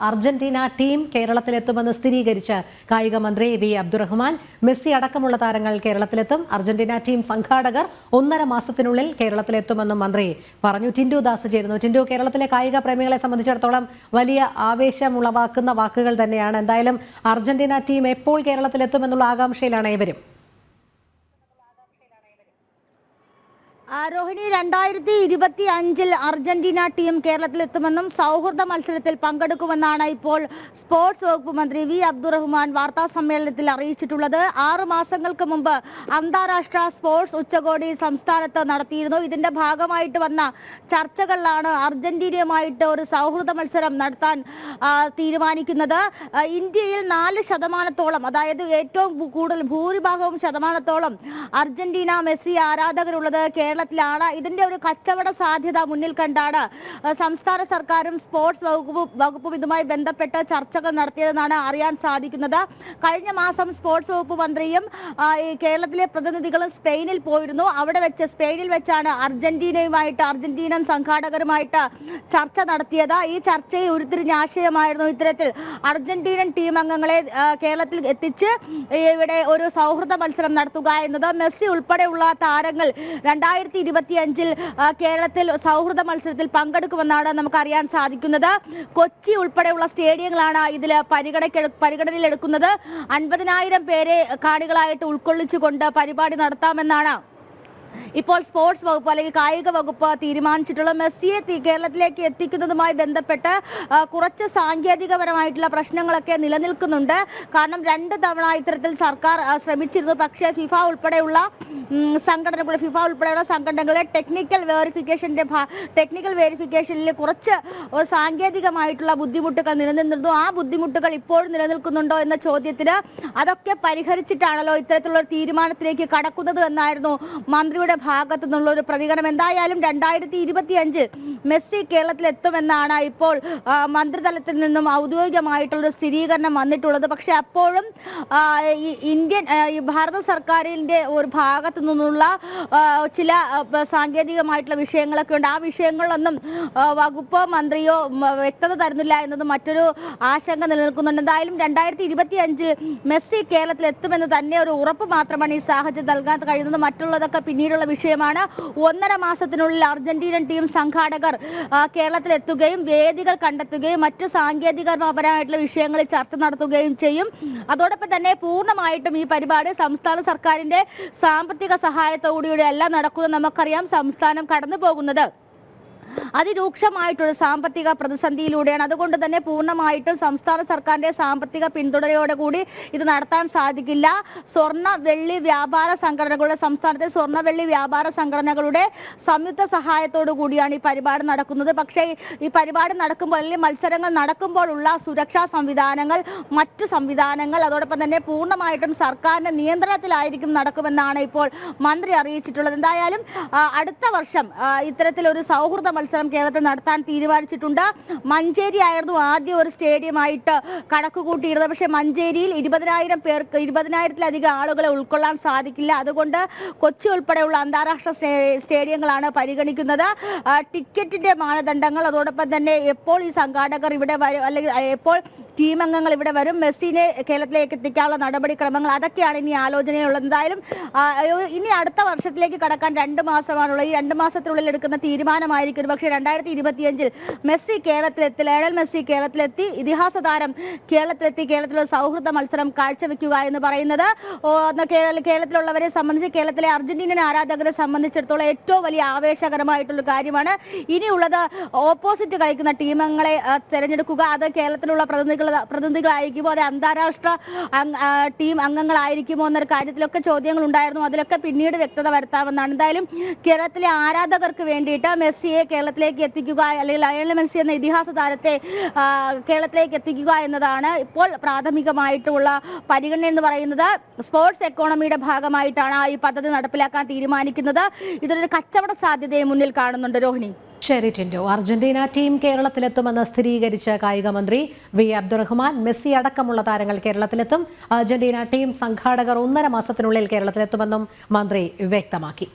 Argentina team കേരളത്തിലെത്തുമെന്ന് സ്ഥിരീകരിച്ച് കായിക മന്ത്രി വി അബ്ദുറഹ്മാൻ. മെസ്സി അടക്കമുള്ള താരങ്ങൾ കേരളത്തിലെത്തും. അർജന്റീന ടീം സംഘാടകർ 1.5 മാസത്തിനുള്ളിൽ കേരളത്തിലെത്തുമെന്നും മന്ത്രി പറഞ്ഞു. ടിൻഡു ദാസ് ചേരുന്നു. ടിൻഡു, കേരളത്തിലെ കായിക പ്രേമികളെ സംബന്ധിച്ചിടത്തോളം വലിയ ആവേശമുളവാക്കുന്ന വാക്കുകൾ തന്നെയാണ്. എന്തായാലും അർജന്റീന ടീം എപ്പോൾ കേരളത്തിലെത്തുമെന്നുള്ള ആകാംക്ഷയിലാണ് ഇവരും. രോഹിണി, 2025 അർജന്റീന ടീം കേരളത്തിലെത്തുമെന്നും സൗഹൃദ മത്സരത്തിൽ പങ്കെടുക്കുമെന്നാണ് ഇപ്പോൾ സ്പോർട്സ് വകുപ്പ് മന്ത്രി വി അബ്ദുറഹ്മാൻ വാർത്താ സമ്മേളനത്തിൽ അറിയിച്ചിട്ടുള്ളത്. 6 മാസങ്ങൾക്ക് മുമ്പ് അന്താരാഷ്ട്ര സ്പോർട്സ് ഉച്ചകോടി സംസ്ഥാനത്ത് നടത്തിയിരുന്നു. ഇതിന്റെ ഭാഗമായിട്ട് വന്ന ചർച്ചകളിലാണ് അർജന്റീനയുമായിട്ട് ഒരു സൗഹൃദ മത്സരം നടത്താൻ തീരുമാനിക്കുന്നത്. ഇന്ത്യയിൽ 4%, അതായത് ഏറ്റവും കൂടുതൽ ഭൂരിഭാഗവും ശതമാനത്തോളം അർജന്റീന മെസ്സി ആരാധകരുള്ളത് കേരളത്തിലാണ്. ഇതിന്റെ ഒരു കച്ചവട സാധ്യത മുന്നിൽ കണ്ടാണ് സംസ്ഥാന സർക്കാരും സ്പോർട്സ് വകുപ്പും ഇതുമായി ബന്ധപ്പെട്ട് ചർച്ചകൾ നടത്തിയതെന്നാണ് അറിയാൻ സാധിക്കുന്നത്. കഴിഞ്ഞ മാസം സ്പോർട്സ് വകുപ്പ് മന്ത്രിയും കേരളത്തിലെ പ്രതിനിധികളും സ്പെയിനിൽ പോയിരുന്നു. സ്പെയിനിൽ വെച്ചാണ് അർജന്റീനൻ സംഘാടകരുമായിട്ട് ചർച്ച നടത്തിയത്. ഈ ചർച്ചയിൽ ഉരുത്തിരിഞ്ഞ ആശയമായിരുന്നു ഇത്തരത്തിൽ അർജന്റീനൻ ടീം അംഗങ്ങളെ കേരളത്തിൽ എത്തിച്ച് ഇവിടെ ഒരു സൗഹൃദ മത്സരം നടത്തുക എന്നത്. മെസ്സി ഉൾപ്പെടെയുള്ള താരങ്ങൾ 2025 കേരളത്തിൽ സൗഹൃദ മത്സരത്തിൽ പങ്കെടുക്കുമെന്നാണ് നമുക്ക് അറിയാൻ സാധിക്കുന്നത്. കൊച്ചി ഉൾപ്പെടെയുള്ള സ്റ്റേഡിയങ്ങളാണ് ഇതിൽ പരിഗണനയിലെടുക്കുന്നത്. 50,000 പേരെ കാണികളായിട്ട് ഉൾക്കൊള്ളിച്ചുകൊണ്ട് പരിപാടി നടത്താമെന്നാണ് ഇപ്പോൾ സ്പോർട്സ് വകുപ്പ് അല്ലെങ്കിൽ കായിക വകുപ്പ് തീരുമാനിച്ചിട്ടുള്ള. മെസ്സിയെ കേരളത്തിലേക്ക് എത്തിക്കുന്നതുമായി ബന്ധപ്പെട്ട് കുറച്ച് സാങ്കേതികപരമായിട്ടുള്ള പ്രശ്നങ്ങളൊക്കെ നിലനിൽക്കുന്നുണ്ട്. കാരണം 2 തവണ ഇത്തരത്തിൽ സർക്കാർ ശ്രമിച്ചിരുന്നു. പക്ഷേ ഫിഫ ഉൾപ്പെടെയുള്ള സംഘടനകളുടെ ടെക്നിക്കൽ വെരിഫിക്കേഷനിൽ കുറച്ച് സാങ്കേതികമായിട്ടുള്ള ബുദ്ധിമുട്ടുകൾ നിലനിന്നിരുന്നു. ആ ബുദ്ധിമുട്ടുകൾ ഇപ്പോഴും നിലനിൽക്കുന്നുണ്ടോ എന്ന ചോദ്യത്തിന് അതൊക്കെ പരിഹരിച്ചിട്ടാണല്ലോ ഇത്തരത്തിലുള്ള തീരുമാനത്തിലേക്ക് കടക്കുന്നത് എന്നായിരുന്നു മന്ത്രിയുടെ ഭാഗത്തു നിന്നുള്ള ഒരു പ്രതികരണം. എന്തായാലും 2025 മെസ്സി കേരളത്തിലെത്തുമെന്നാണ് ഇപ്പോൾ മന്ത്രിതലത്തിൽ നിന്നും ഔദ്യോഗികമായിട്ടുള്ളൊരു സ്ഥിരീകരണം വന്നിട്ടുള്ളത്. പക്ഷെ അപ്പോഴും ഭാരത സർക്കാരിന്റെ ഒരു ഭാഗത്തു നിന്നുള്ള ചില സാങ്കേതികമായിട്ടുള്ള വിഷയങ്ങളൊക്കെ ഉണ്ട്. ആ വിഷയങ്ങളിലൊന്നും വകുപ്പ് മന്ത്രിയോ വ്യക്തത തരുന്നില്ല എന്നത് മറ്റൊരു ആശങ്ക നിലനിൽക്കുന്നുണ്ട്. എന്തായാലും 2025 മെസ്സി കേരളത്തിലെത്തുമെന്ന് തന്നെ ഒരു ഉറപ്പ് മാത്രമാണ് ഈ സാഹചര്യം നൽകാൻ കഴിയുന്നത്. മറ്റുള്ളതൊക്കെ പിന്നീടുള്ള വിഷയമാണ്. 1.5 മാസത്തിനുള്ളിൽ അർജന്റീനൻ ടീം സംഘാടകർ കേരളത്തിലെത്തുകയും വേദികൾ കണ്ടെത്തുകയും മറ്റു സാങ്കേതികപരമായിട്ടുള്ള വിഷയങ്ങളിൽ ചർച്ച നടത്തുകയും ചെയ്യും. അതോടൊപ്പം തന്നെ പൂർണ്ണമായിട്ടും ഈ പരിപാടി സംസ്ഥാന സർക്കാരിന്റെ സാമ്പത്തിക സഹായത്തോടുകൂടി എല്ലാം നടക്കുന്നത്. നമുക്കറിയാം, സംസ്ഥാനം കടന്നു പോകുന്നത് അതിരൂക്ഷമായിട്ടൊരു സാമ്പത്തിക പ്രതിസന്ധിയിലൂടെയാണ്. അതുകൊണ്ട് തന്നെ പൂർണ്ണമായിട്ടും സംസ്ഥാന സർക്കാരിന്റെ സാമ്പത്തിക പിന്തുണയോടെ കൂടി ഇത് നടത്താൻ സാധിക്കില്ല. സംസ്ഥാനത്തെ സ്വർണ്ണ വെള്ളി വ്യാപാര സംഘടനകളുടെ സംയുക്ത സഹായത്തോടു കൂടിയാണ് ഈ പരിപാടി നടക്കുന്നത്. പക്ഷേ ഈ പരിപാടി നടക്കുമ്പോൾ അല്ലെങ്കിൽ മത്സരങ്ങൾ നടക്കുമ്പോഴുള്ള സുരക്ഷാ സംവിധാനങ്ങൾ, മറ്റു സംവിധാനങ്ങൾ അതോടൊപ്പം തന്നെ പൂർണ്ണമായിട്ടും സർക്കാരിന്റെ നിയന്ത്രണത്തിലായിരിക്കും നടക്കുമെന്നാണ് ഇപ്പോൾ മന്ത്രി അറിയിച്ചിട്ടുള്ളത്. എന്തായാലും അടുത്ത വർഷം ഇത്തരത്തിലൊരു സൗഹൃദ മത്സരം കേരളത്തിൽ നടത്താൻ തീരുമാനിച്ചിട്ടുണ്ട്. മഞ്ചേരി ആയിരുന്നു ആദ്യം ഒരു സ്റ്റേഡിയമായിട്ട് കണക്കുകൂട്ടിയിരുന്നത്. പക്ഷെ മഞ്ചേരിയിൽ 20,000-ലധികം ആളുകളെ ഉൾക്കൊള്ളാൻ സാധിക്കില്ല. അതുകൊണ്ട് കൊച്ചി ഉൾപ്പെടെയുള്ള അന്താരാഷ്ട്ര സ്റ്റേഡിയങ്ങളാണ് പരിഗണിക്കുന്നത്. ടിക്കറ്റിന്റെ മാനദണ്ഡങ്ങൾ, അതോടൊപ്പം തന്നെ എപ്പോൾ ഈ സംഘാടകർ ഇവിടെ വരും അല്ലെങ്കിൽ എപ്പോൾ ടീം അംഗങ്ങൾ ഇവിടെ വരും, മെസ്സിനെ കേരളത്തിലേക്ക് എത്തിക്കാനുള്ള നടപടിക്രമങ്ങൾ, അതൊക്കെയാണ് ഇനി ആലോചനയുള്ളത്. എന്തായാലും ഇനി അടുത്ത വർഷത്തിലേക്ക് കടക്കാൻ 2 മാസമാണുള്ളത്. ഈ 2 മാസത്തിനുള്ളിൽ എടുക്കുന്ന തീരുമാനമായിരിക്കും പക്ഷേ 2025 മെസ്സി കേരളത്തിലെത്തി, ലയണൽ മെസ്സി കേരളത്തിലെത്തി, ഇതിഹാസ താരം കേരളത്തിലുള്ള സൗഹൃദ മത്സരം കാഴ്ചവെക്കുക എന്ന് പറയുന്നത് കേരളത്തിലുള്ളവരെ സംബന്ധിച്ച്, കേരളത്തിലെ അർജന്റീനൻ ആരാധകരെ സംബന്ധിച്ചിടത്തോളം ഏറ്റവും വലിയ ആവേശകരമായിട്ടുള്ള കാര്യമാണ്. ഇനിയുള്ളത് ഓപ്പോസിറ്റ് കളിക്കുന്ന ടീമംഗങ്ങളെ തിരഞ്ഞെടുക്കുക. അത് കേരളത്തിലുള്ള പ്രതിനിധികളായിരിക്കുമോ, അത് അന്താരാഷ്ട്ര ടീം അംഗങ്ങളായിരിക്കുമോ എന്നൊരു കാര്യത്തിലൊക്കെ ചോദ്യങ്ങൾ ഉണ്ടായിരുന്നു. അതിലൊക്കെ പിന്നീട് വ്യക്തത വരുത്താമെന്നാണ്. എന്തായാലും കേരളത്തിലെ ആരാധകർക്ക് വേണ്ടിയിട്ട് മെസ്സിയെ കേരളത്തിലേക്ക് എത്തിക്കുക, അല്ലെങ്കിൽ ലയണൽ മെസ്സി എന്ന ഇതിഹാസ താരത്തെ കേരളത്തിലേക്ക് എത്തിക്കുക എന്നതാണ് ഇപ്പോൾ പ്രാഥമികമായിട്ടുള്ള പരിഗണന എന്ന് പറയുന്നത്. സ്പോർട്സ് എക്കോണമിയുടെ ഭാഗമായിട്ടാണ് ഈ പദ്ധതി നടപ്പിലാക്കാൻ തീരുമാനിക്കുന്നത്. ഇതൊരു കച്ചവട സാധ്യതയെ മുന്നിൽ കാണുന്നുണ്ട്. രോഹിണി. ശരി ടിൻഡു. അർജന്റീന ടീം കേരളത്തിലെത്തുമെന്ന് സ്ഥിരീകരിച്ച കായിക മന്ത്രി വി അബ്ദുറഹ്മാൻ. മെസ്സി അടക്കമുള്ള താരങ്ങൾ കേരളത്തിലെത്തും. അർജന്റീന ടീം സംഘാടകർ 1.5 മാസത്തിനുള്ളിൽ കേരളത്തിലെത്തുമെന്നും മന്ത്രി വ്യക്തമാക്കി.